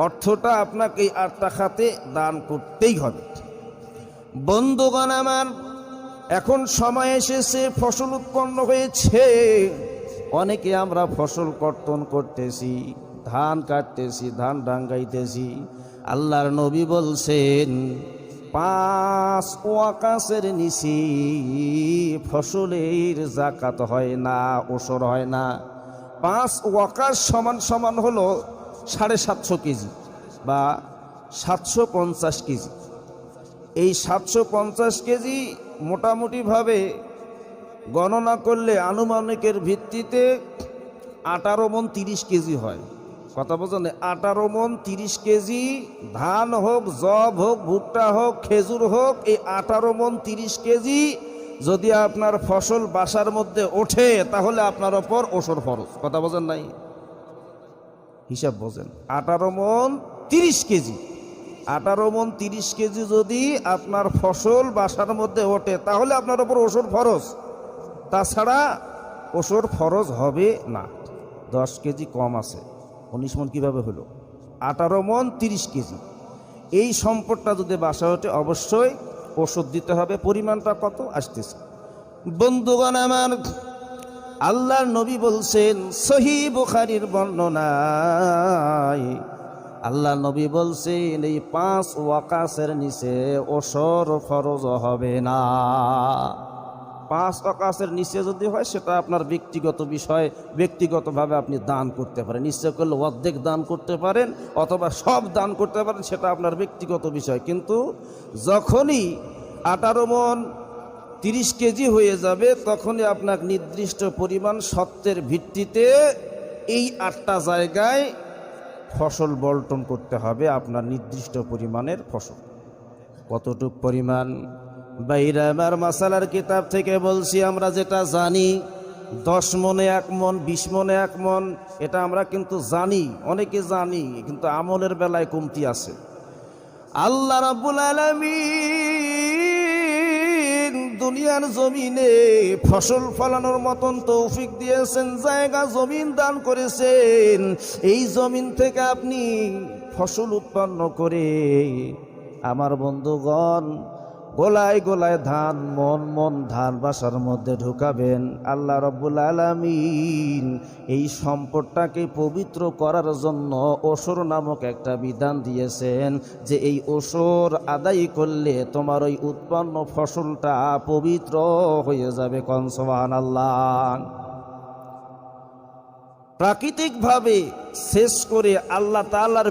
অর্থটা আপনাকে এই 8টা খাতে দান করতেই হবে। বন্ধুগণ আমার, এখন সময় এসেছে, ফসল উৎপন্ন হয়েছে, অনেকে আমরা ফসল কর্তন করতেছি, ধান কাটতেছি, ধান ডাঙ্গাইতেছি। আল্লাহর নবী বলছেন 5 ওয়াকাসের নিচে ফসলের যাকাত হয় না, ওসর হয় না। 5 ওয়াকাস সমান সমান হলো 750 কেজি বা 750 কেজি। এই 750 কেজি মোটামুটিভাবে গণনা করলে আনুমানিকের ভিত্তিতে 18 মণ 30 কেজি হয়। কথা বোঝেন? 18 মণ 30 কেজি ধান হোক, জব হোক, ভুট্টা হোক, খেজুর হোক, এই 18 মণ 30 কেজি যদি আপনার ফসল বাসার মধ্যে ওঠে তাহলে আপনার ওপর ওসর ফরজ। কথা বোঝেন নাই? হিসাব বোঝেন। 18 মণ 30 কেজি, 18 মণ 30 কেজি যদি আপনার ফসল বাসার মধ্যে ওঠে তাহলে আপনার ওপর ওসর ফরজ, তাছাড়া ওসর ফরজ হবে না। 10 কেজি কম আছে, 19 মণ কীভাবে হলো? 18 মণ 30 কেজি এই সম্পদটা যদি বাসা ওঠে অবশ্যই ওষুধ দিতে হবে। পরিমাণটা কত আসতেছে বন্ধুগণ আমার, আল্লাহর নবী বলছেন সহিহ বুখারীর বর্ণনায়, আল্লাহ নবী বলছেন এই 5 ওয়াকাসের নিচে ওসর ফরজ হবে না। 5 ওয়াকাসের নিচে যদি হয় সেটা আপনার ব্যক্তিগত বিষয়, ব্যক্তিগতভাবে আপনি দান করতে পারেন। ইচ্ছে করলে অর্ধেক দান করতে পারেন অথবা সব দান করতে পারেন, সেটা আপনার ব্যক্তিগত বিষয়। কিন্তু যখনই 18 মণ 30 কেজি হয়ে যাবে তখনই আপনার নির্দিষ্ট পরিমাণ সত্যের ভিত্তিতে এই 8টা জায়গায় ফসল বন্টন করতে হবে, আপনার নির্দিষ্ট পরিমাণের ফসল। কতটুক পরিমাণ? বাইরে আমার মাসালার কিতাব থেকে বলছি, আমরা যেটা জানি 10 মণে 1 মণ, 20 মণে 1 মণ, এটা আমরা কিন্তু জানি, অনেকে জানি, কিন্তু আমলের বেলায় কমতি আছে। আল্লাহ রাব্বুল আলামিন দুনিয়ার জমিনে ফসল ফলানোর মতন তৌফিক দিয়েছেন, জায়গা জমিন দান করেছেন। এই জমিন থেকে আপনি ফসল উৎপন্ন করে আমার বন্ধুগণ গোলায় গোলায় ধান, মন মন ধান বাসার মধ্যে ঢুকাবেন। আল্লাহ রাব্বুল আলামিন এই সম্পদটাকে পবিত্র করার জন্য ওসর নামক একটা বিধান দিয়েছেন, যে এই ওসর আদায় করলে তোমার ওই উৎপন্ন ফসলটা পবিত্র হয়ে যাবে। কোন সুবহানাল্লাহ। প্রাকৃতিকভাবে শেষ করে আল্লাহ তাআলার